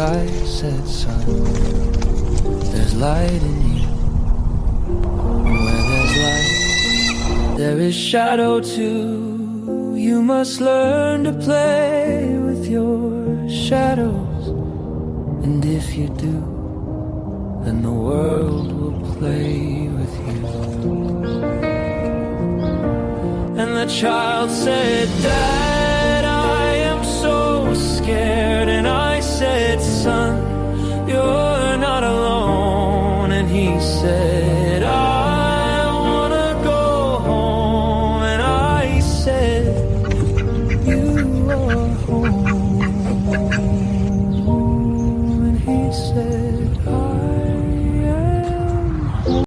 sky said, son, there's light in you. And where there's light, there is shadow too. You must learn to play with your shadows. And if you do, then the world will play with you. And the child said, Dad, I am so scared. And I said, son, you're not alone. And he said,